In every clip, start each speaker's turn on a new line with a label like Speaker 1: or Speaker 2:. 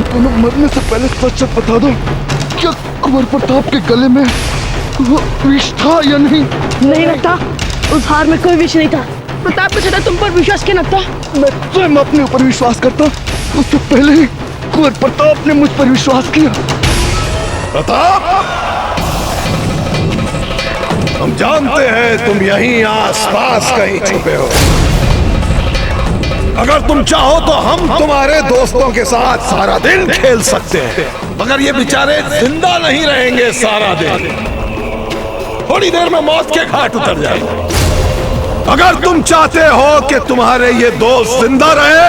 Speaker 1: दोनों मरने से पहले सच सच बता दो, क्या कुंवर प्रताप के गले में वो विष था या नहीं?
Speaker 2: नहीं लगता, उस हार में कोई विष नहीं था। प्रताप को ज्यादा तुम पर विश्वास क्यों लगता?
Speaker 1: मैं स्वयं अपने ऊपर विश्वास करता, उससे पहले ही कुंवर प्रताप ने मुझ पर विश्वास किया।
Speaker 3: प्रताप, हम जानते हैं तुम यहीं आसपास कहीं छुपे हो। अगर तुम चाहो तो हम तुम्हारे दोस्तों के साथ सारा दिन खेल सकते हैं, मगर ये बेचारे जिंदा नहीं रहेंगे सारा दिन। थोड़ी देर में मौत के घाट उतर जाएंगे। अगर तुम चाहते हो कि तुम्हारे ये दोस्त जिंदा रहे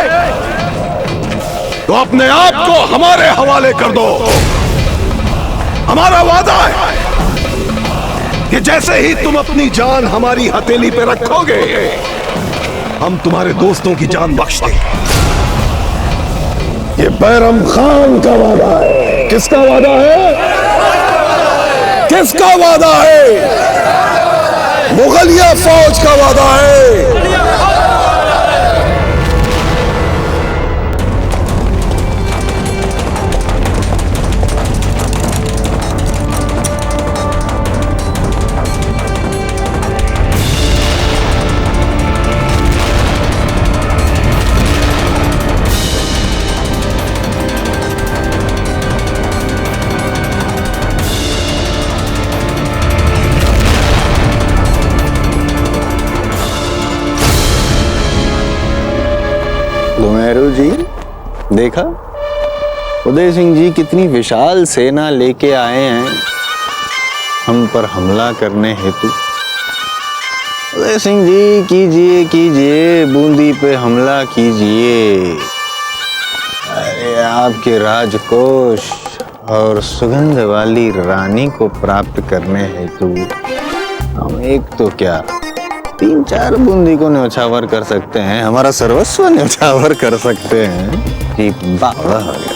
Speaker 3: तो अपने आप को हमारे हवाले कर दो। हमारा वादा है कि जैसे ही तुम अपनी जान हमारी हथेली पे रखोगे, हम तुम्हारे दोस्तों की जान बख्श देंगे। ये बैरम खान का वादा है। किसका वादा है? किसका वादा है? मुगलिया फौज का वादा है।
Speaker 4: घुमेरू जी, देखा उदय सिंह जी कितनी विशाल सेना लेके आए हैं हम पर हमला करने हेतु। उदय सिंह जी, कीजिए कीजिए, बूंदी पे हमला कीजिए। अरे आपके राजकोष और सुगंध वाली रानी को प्राप्त करने हेतु हम एक तो क्या 3-4 बूंदी को न्यौछावर कर सकते हैं, हमारा सर्वस्व न्यौछावर कर सकते हैं। जी बाबा हो गया।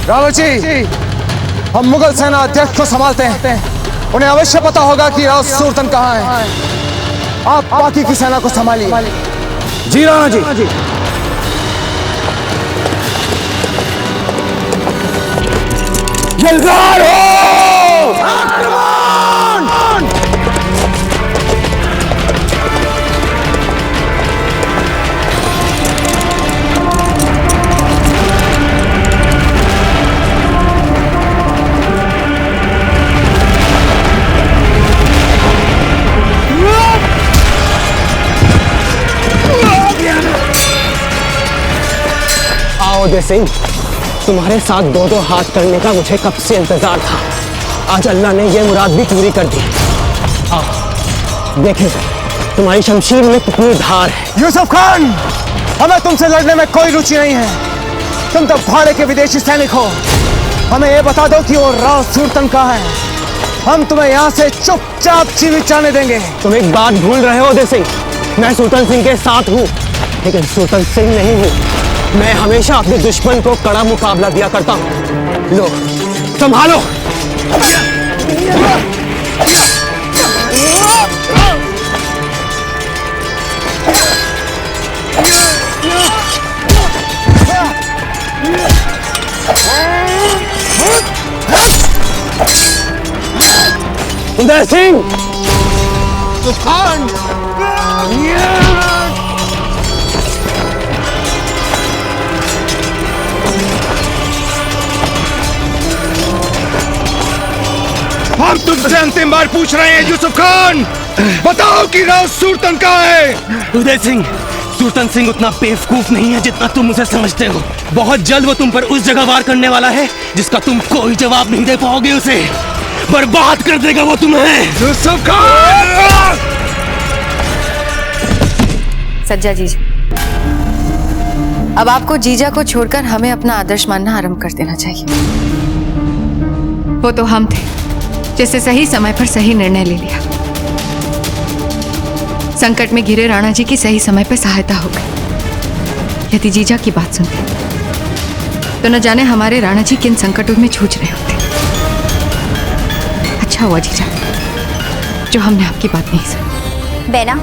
Speaker 5: रावत जी, हम मुगल सेना अध्यक्ष को संभालते हैं। उन्हें अवश्य पता होगा कि राव सुरतन कहाँ है। आप बाकी की सेना को संभालिए। जी राणा जी।
Speaker 3: जलगार हो!
Speaker 6: आओ उदय सिंह, तुम्हारे साथ दो हाथ करने का मुझे कब से इंतजार था। आज अल्लाह ने यह मुराद भी पूरी कर दी। आओ देखें तुम्हारी शमशीर में कितनी धार है।
Speaker 5: यूसुफ खान, हमें तुमसे लड़ने में कोई रुचि नहीं है। तुम तो भाड़े के विदेशी सैनिक हो। हमें ये बता दो कि वो राव सुरतन कहाँ है। हम तुम्हें यहाँ से चुपचाप जीवित जाने देंगे।
Speaker 6: तुम एक बात भूल रहे हो उदय सिंह, मैं सुल्तान सिंह के साथ हूँ, लेकिन सुल्तान सिंह नहीं हूँ। मैं हमेशा अपने दुश्मन को कड़ा मुकाबला दिया करता हूँ। लो संभालो। उदय सिंह,
Speaker 5: तूफान, हम तुमसे अंतिम बार पूछ रहे हैं यूसुफ खान, बताओ कि राव सुरतन कहाँ है?
Speaker 6: उदय सिंह, सुल्तान सिंह उतना बेवकूफ नहीं है जितना तुम उसे समझते हो। बहुत जल्द वो तुम पर उस जगह वार करने वाला है जिसका तुम कोई जवाब नहीं दे पाओगे। उसे बर्बाद कर देगा वो तुम्हें।
Speaker 5: यूसुफ खान!
Speaker 7: सज्जा जीजा, अब आपको जीजा को छोड़कर हमें अपना आदर्श मानना आरंभ कर देना चाहिए। वो तो हम थे जैसे सही समय पर सही निर्णय ले लिया। संकट में घिरे राणा जी की सही समय पर सहायता हो गई। यदि जीजा की बात सुनते तो न जाने हमारे राणा जी किन संकटों में जूझ रहे होते। अच्छा हुआ जीजा जो हमने आपकी बात नहीं सुनी।
Speaker 8: बेना,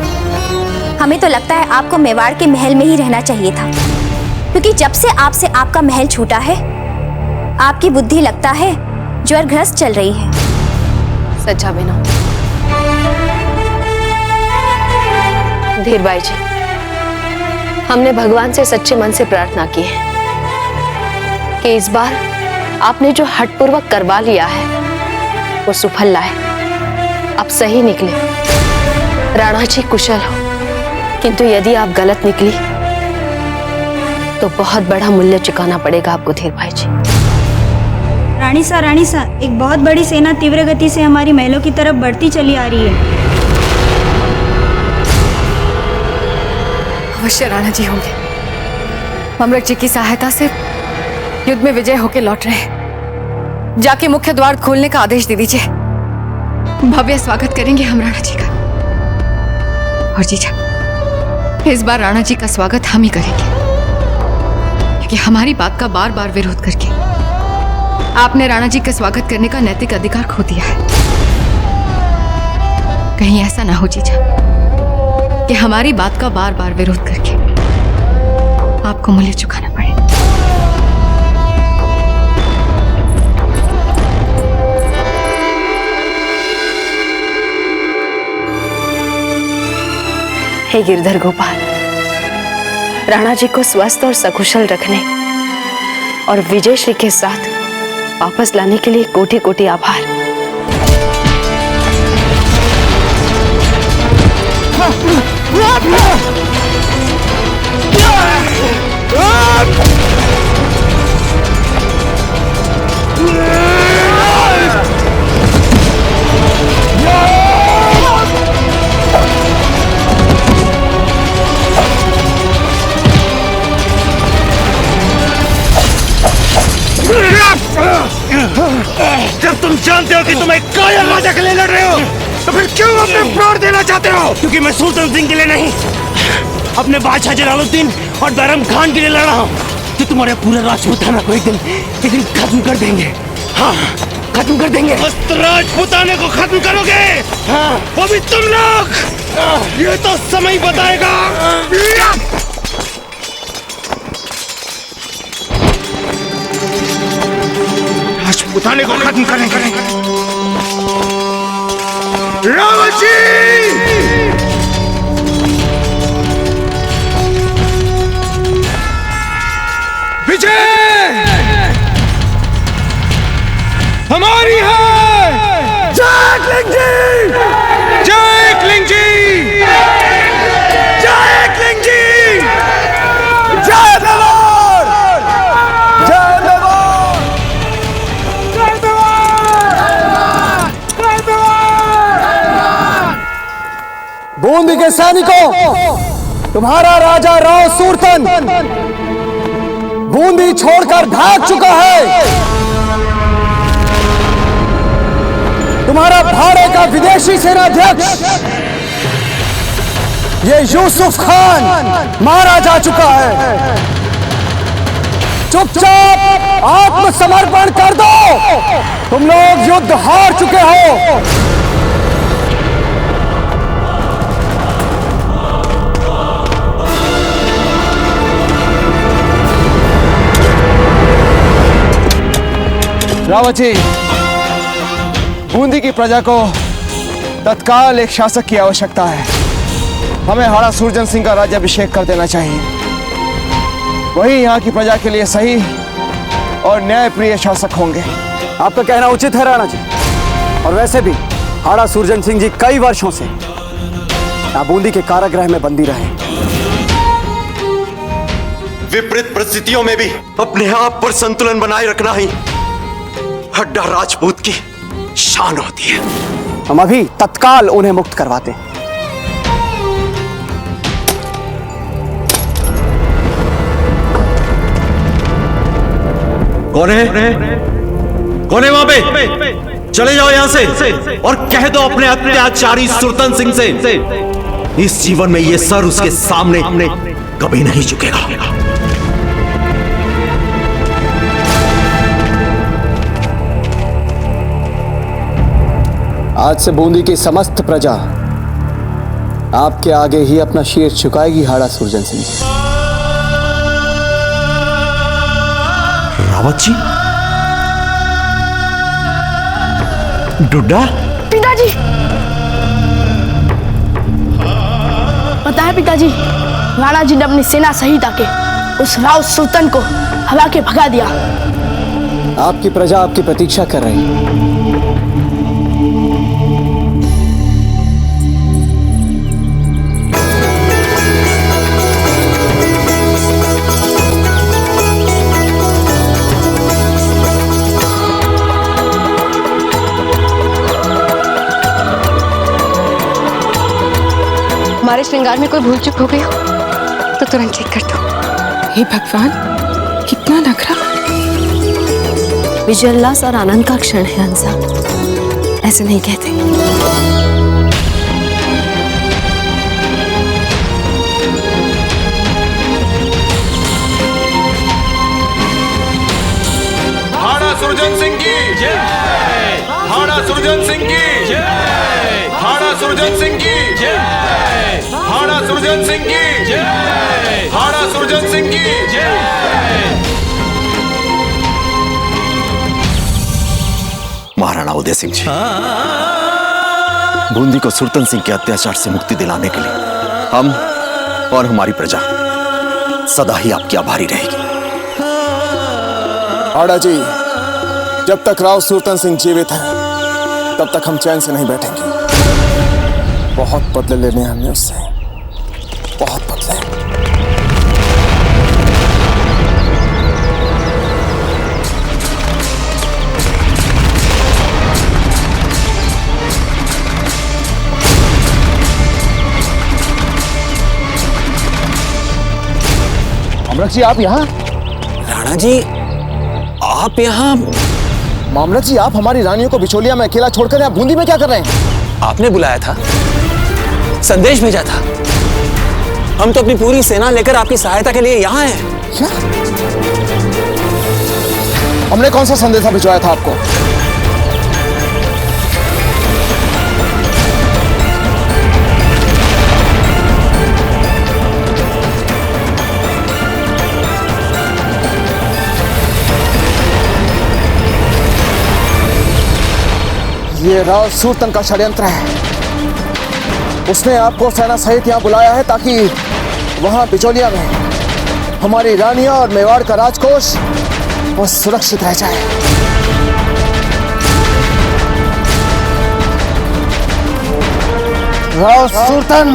Speaker 8: हमें तो लगता है आपको मेवाड़ के महल में ही रहना चाहिए था, क्योंकि जब से आपसे आपका महल छूटा है आपकी बुद्धि लगता है ज्वरग्रस्त चल रही है।
Speaker 2: सच्चा बेना। धीरबाई जी, हमने भगवान से सच्चे मन से प्रार्थना की है कि इस बार आपने जो हठपूर्वक करवा लिया है वो सुफल लाए, अब सही निकले, राणा जी कुशल हो। किंतु यदि आप गलत निकली तो बहुत बड़ा मूल्य चुकाना पड़ेगा आपको धीरबाई जी।
Speaker 9: रानी सा, एक बहुत बड़ी सेना तीव्र गति से हमारी महलों की तरफ बढ़ती चली आ रही है।
Speaker 7: अवश्य राणा जी होंगे। ममरक जी की सहायता से युद्ध में विजय होकर लौट रहे हैं। जाके मुख्य द्वार खोलने का आदेश दे दीजिए। भव्य स्वागत करेंगे हम राणा जी का। और जीजा, इस बार राणा जी का स्वागत हम ही करेंगे, क्योंकि हमारी बात का बार बार विरोध करके आपने राणा जी का स्वागत करने का नैतिक अधिकार खो दिया है। कहीं ऐसा ना हो जीजा कि हमारी बात का बार बार विरोध करके आपको मूल्य चुकाना पड़े।
Speaker 2: हे गिरधर गोपाल, राणा जी को स्वस्थ और सकुशल रखने और विजय श्री के साथ वापस लाने के लिए कोटि कोटि आभार।
Speaker 3: जब तुम जानते हो कि तुम एक कायर राजा के लिए लड़ रहे हो तो फिर क्यों अपने प्राण देना चाहते हो?
Speaker 6: क्योंकि मैं सुल्तान सिंह के लिए नहीं, अपने बादशाह जलालुद्दीन और बैरम खान के लिए लड़ रहा हूँ, कि तुम्हारे पूरे राजपूताना को एक दिन खत्म कर देंगे। हाँ, खत्म कर देंगे।
Speaker 3: राजपूताने को खत्म करोगे?
Speaker 6: हाँ,
Speaker 3: वो भी तुम लोग? ये तो समय बताएगा। राजपूताने को खत्म करेंगे। रावण जी! विजय हमारी है। जय क्लिंग जी! जय क्लिंग जी! जय क्लिंग जी! जय मेवाड़! जय मेवाड़! जय मेवाड़! जय मेवाड़!
Speaker 5: बूंदी के सैनिकों, तुम्हारा राजा राव सूरतन बूंदी छोड़कर भाग चुका है। तुम्हारा भाड़े का विदेशी सेनाध्यक्ष ये यूसुफ खान मारा जा चुका है। चुपचाप आत्मसमर्पण कर दो, तुम लोग युद्ध हार चुके हो। रावत जी, बूंदी की प्रजा को तत्काल एक शासक की आवश्यकता है। हमें हाड़ा सूरजन सिंह का राज्याभिषेक कर देना चाहिए। वही यहाँ की प्रजा के लिए सही और न्यायप्रिय शासक होंगे।
Speaker 10: आपका कहना उचित है राणा जी, और वैसे भी हाड़ा सूरजन सिंह जी कई वर्षों से यहाँ बूंदी के कारागृह में बंदी रहे।
Speaker 11: विपरीत परिस्थितियों में भी अपने आप पर संतुलन बनाए रखना ही हड्डा राजपूत की शान होती है।
Speaker 10: हम अभी तत्काल उन्हें मुक्त करवाते हैं।
Speaker 11: कौन है? कौन है वहां पे? चले जाओ यहां से और कह दो अपने अत्याचारी सुरतन सिंह से इस जीवन में ये सर उसके सामने कभी नहीं झुकेगा।
Speaker 10: आज से बूंदी की समस्त प्रजा आपके आगे ही अपना शीर झुकाएगी हाड़ा सुरजन सिंह जी।
Speaker 11: रावत जी, डुड्डा,
Speaker 2: पिताजी, पता है पिताजी, राणा जी ने अपनी सेना सहित आके उस राव सुल्तान को हवा के भगा दिया।
Speaker 10: आपकी प्रजा आपकी प्रतीक्षा कर रही है।
Speaker 7: हमारे श्रृंगार में कोई भूल चूक हो गई हो तो तुरंत ठीक कर दो।
Speaker 12: हे भगवान, कितना नखरा।
Speaker 2: विजय उल्लास और आनंद का क्षण है हंसा, ऐसे नहीं कहते।
Speaker 3: हाड़ा सुरजन सिंह की जय, हाड़ा सुरजन सिंह की जय, हाड़ा सुरजन सिंह की जय, हाड़ा सुरजन सिंह की जय, हाड़ा सुरजन सिंह की जय।
Speaker 11: महाराणा उदय सिंह जी, बूंदी को सुरतन सिंह के अत्याचार से मुक्ति दिलाने के लिए हम और हमारी प्रजा सदा ही आपकी आभारी रहेगी।
Speaker 5: हाड़ा जी, जब तक राव सुरतन सिंह जीवित हैं, तब तक हम चैन से नहीं बैठेंगे। बहुत बदले लेने हमने उससे, बहुत बदले। मामलत जी, आप यहाँ?
Speaker 6: राणा जी, आप यहाँ?
Speaker 5: मामलत जी, आप हमारी रानियों को बिचौलिया में अकेला छोड़कर यहाँ बूंदी में क्या कर रहे हैं?
Speaker 6: आपने बुलाया था, संदेश भेजा था। हम तो अपनी पूरी सेना लेकर आपकी सहायता के लिए यहाँ हैं।
Speaker 5: क्या? हमने कौन सा संदेशा भिजवाया था आपको? ये राव सुरतन का षड्यंत्र है। उसने आपको सेना सहित यहाँ बुलाया है ताकि वहां बिचौलिया में हमारी रानियां और मेवाड़ का राजकोष वो सुरक्षित रह जाए। राव सुरतन,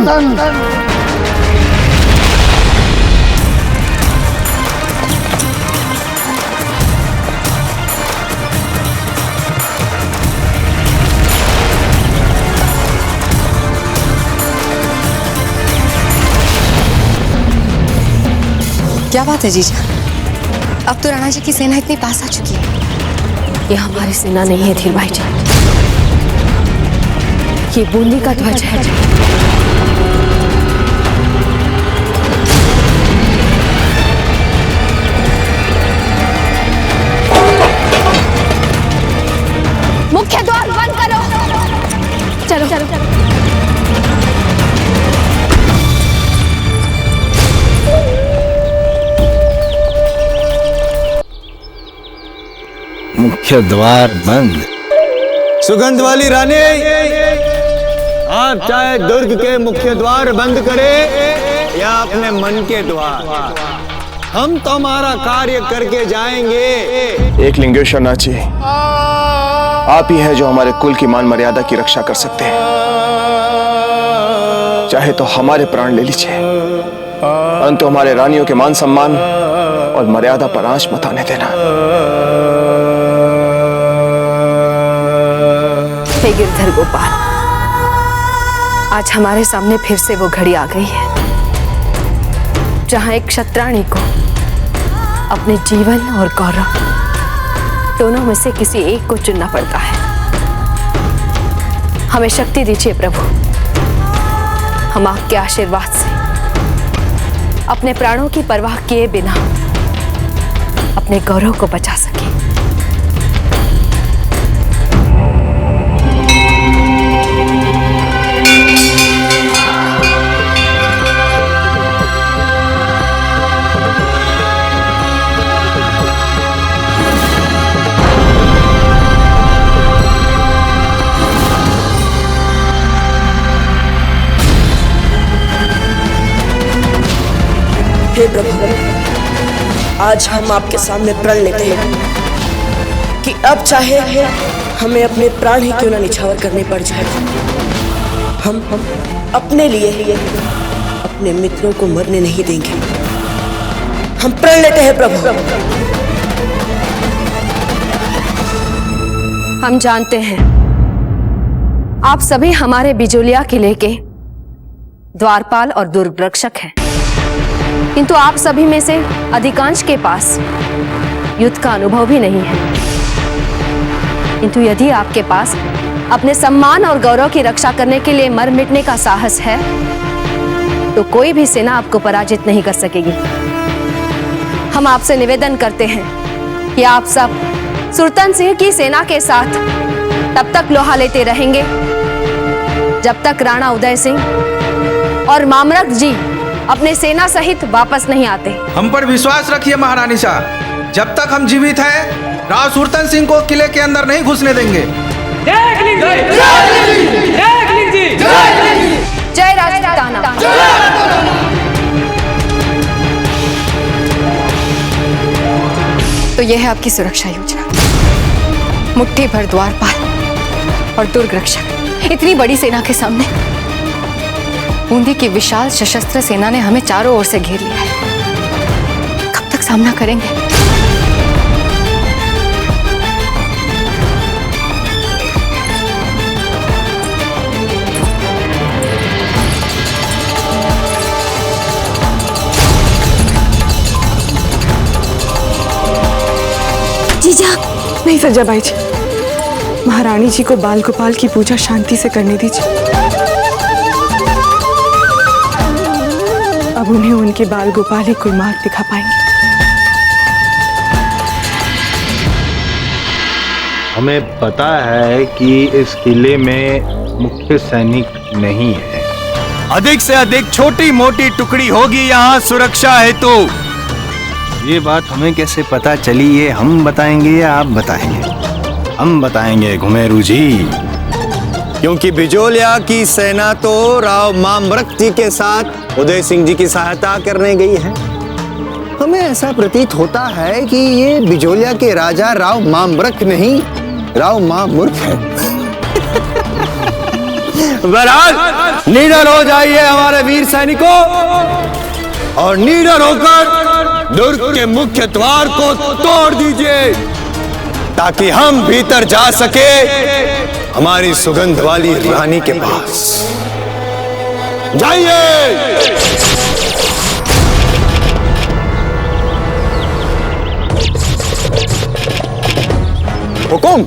Speaker 7: क्या बात है जीजा, अब तो राणा जी की सेना इतनी पास आ चुकी है।
Speaker 2: ये हमारी सेना नहीं है धीर भाई जी, ये बूंदी का ध्वज है। मुख्य द्वार बंद करो। चलो चलो चलो।
Speaker 4: मुख्य द्वार बंद। सुगंध वाली रानी, आप चाहे दुर्ग के मुख्य द्वार बंद करें या अपने मन के द्वार, हम तो हमारा कार्य करके जाएंगे।
Speaker 5: एक लिंगेश्वर नाथ जी, आप ही हैं जो हमारे कुल की मान मर्यादा की रक्षा कर सकते हैं। चाहे तो हमारे प्राण ले लीजिए, परंतु हमारे रानियों के मान सम्मान और मर्यादा पर आंच मत आने देना।
Speaker 2: हे गिरधर गोपाल, आज हमारे सामने फिर से वो घड़ी आ गई है जहां एक क्षत्राणी को अपने जीवन और गौरव दोनों में से किसी एक को चुनना पड़ता है। हमें शक्ति दीजिए प्रभु, हम आपके आशीर्वाद से अपने प्राणों की परवाह किए बिना अपने गौरव को बचा सके।
Speaker 13: हे प्रभु, आज हम आपके सामने प्रण लेते हैं कि अब चाहे हमें अपने प्राण ही क्यों ना निछावर करने पड़ जाए, हम अपने लिए अपने मित्रों को मरने नहीं देंगे। हम प्रण लेते हैं प्रभु।
Speaker 2: हम जानते हैं आप सभी हमारे बिजोलिया किले के द्वारपाल और दुर्ग रक्षक हैं, किंतु आप सभी में से अधिकांश के पास युद्ध का अनुभव भी नहीं है। किंतु यदि आपके पास अपने सम्मान और गौरव की रक्षा करने के लिए मर मिटने का साहस है, तो कोई भी सेना आपको पराजित नहीं कर सकेगी। हम आपसे निवेदन करते हैं कि आप सब सुरतन सिंह की सेना के साथ तब तक लोहा लेते रहेंगे जब तक राणा उदय सिंह और मामरक जी अपने सेना सहित वापस नहीं आते।
Speaker 14: हम पर विश्वास रखिए महारानी साहब, जब तक हम जीवित हैं राव सुरतन सिंह को किले के अंदर नहीं घुसने देंगे।
Speaker 2: जय राजपूताना।
Speaker 7: तो यह है आपकी सुरक्षा योजना। मुट्ठी भर द्वारपाल और दुर्ग रक्षक, इतनी बड़ी सेना के सामने बूंदी की विशाल सशस्त्र सेना ने हमें चारों ओर से घेर लिया है। कब तक सामना करेंगे?
Speaker 12: जीजा, नहीं सजाबाई जी, महारानी जी को बाल गोपाल की पूजा शांति से करने दीजिए। अब उन्हें उनके बाल गोपाल ही कोई मार्ग दिखा पाएंगे।
Speaker 4: हमें पता है कि इस किले में मुख्य सैनिक नहीं है।
Speaker 5: अधिक से अधिक छोटी मोटी टुकड़ी होगी यहाँ सुरक्षा हेतु।
Speaker 4: ये बात हमें कैसे पता चली, ये हम बताएंगे या आप बताएंगे? हम बताएंगे घुमेरू जी,
Speaker 5: क्योंकि बिजोलिया की सेना तो राव मामरक जी के साथ उदय सिंह जी की सहायता करने गई है। हमें ऐसा प्रतीत होता है कि ये बिजोलिया के राजा राव मामरक नहीं, राव मामूर्ख है। बहरहाल निडर हो जाइए हमारे वीर सैनिकों, और निडर होकर दुर्ग के मुख्य द्वार को तोड़ दीजिए, ताकि हम भीतर जा सके हमारी सुगंध वाली रानी के पास। जाइए। हुकुम,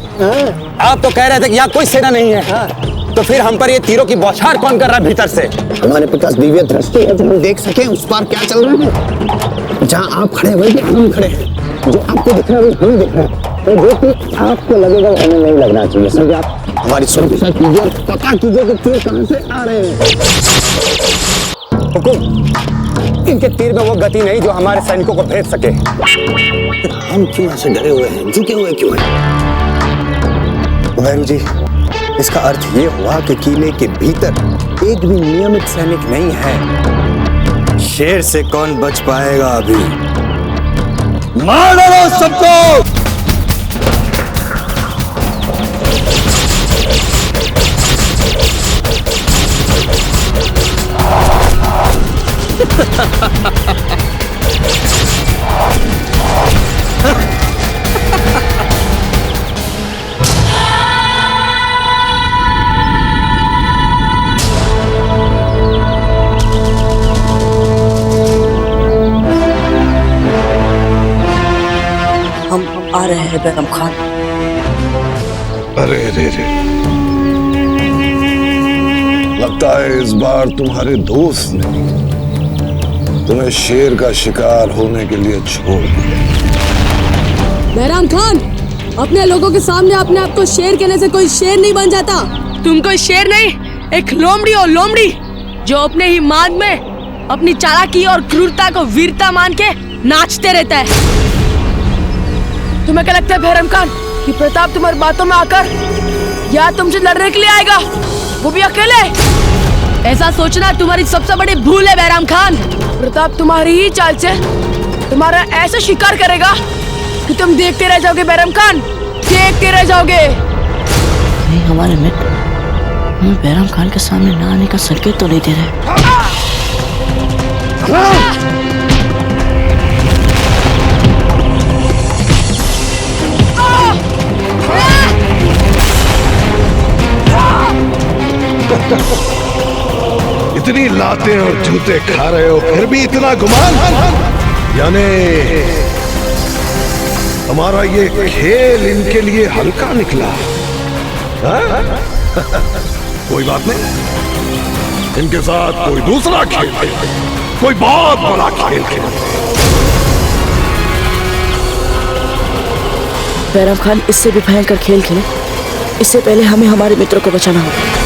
Speaker 5: आप तो कह रहे थे कि यहाँ कोई सेना नहीं है, तो फिर हम पर ये तीरों की बौछार कौन कर रहा है भीतर से? हमारे पास दिव्य दृष्टि है, जो हम देख सके उस पार क्या चल रहा है। जहाँ आप खड़े हुए हम खड़े हैं, जो आपको दिख रहा है हमें दिख रहा है, तो जो कि आपको लगेगा हमें नहीं लगना चाहिए। समझे? आप हमारी सुरक्षा कीजिए, पता कीजिए कि तीर कहां से आ रहे हैं। हुकुम, इनके तीर में वो गति नहीं जो हमारे सैनिकों को भेद सके। हम क्यों ऐसे डरे हुए हैं, झुके हुए क्यों हैं? कुबेरू जी, इसका अर्थ ये हुआ कि किले के भीतर एक भी नियमित सैनिक नहीं है। शेर से कौन बच पाएगा अभी? मार डालो सबको।
Speaker 13: हम आ रहे हैं बेगम खान।
Speaker 3: अरे रे रे, लगता है इस बार तुम्हारे दोस्त ने तुम्हें शेर का शिकार होने के लिए छोड़ दिया।
Speaker 15: बहराम खान, अपने लोगों के सामने अपने आप को शेर कहने से कोई शेर नहीं बन जाता। तुम कोई शेर नहीं, एक लोमड़ी हो लोमड़ी, जो अपने ही मार्ग में अपनी चालाकी और क्रूरता को वीरता मान के नाचते रहता है। तुम्हें क्या लगता है बहराम खान कि प्रताप तुम्हारी बातों में आकर या तुमसे लड़ने के लिए आएगा, वो भी अकेले? ऐसा सोचना तुम्हारी सबसे बड़ी भूल है बहराम खान। प्रताप तुम्हारी ही चाल से तुम्हारा ऐसा शिकार करेगा कि तुम देखते रह जाओगे बहराम खान, देखते रह जाओगे।
Speaker 13: नहीं, हमारे मित्र हमें बहराम खान के सामने ना आने का संकेत तो नहीं दे रहे।
Speaker 3: इतनी लातें और जूते खा रहे हो फिर भी इतना गुमान? यानी हमारा ये खेल इनके लिए हल्का निकला? कोई बात नहीं, इनके साथ कोई दूसरा खेल खेल, कोई बहुत बड़ा खेल खेल।
Speaker 13: बहराम खान इससे भी भयंकर खेल खेले, इससे पहले हमें हमारे मित्रों को बचाना होगा।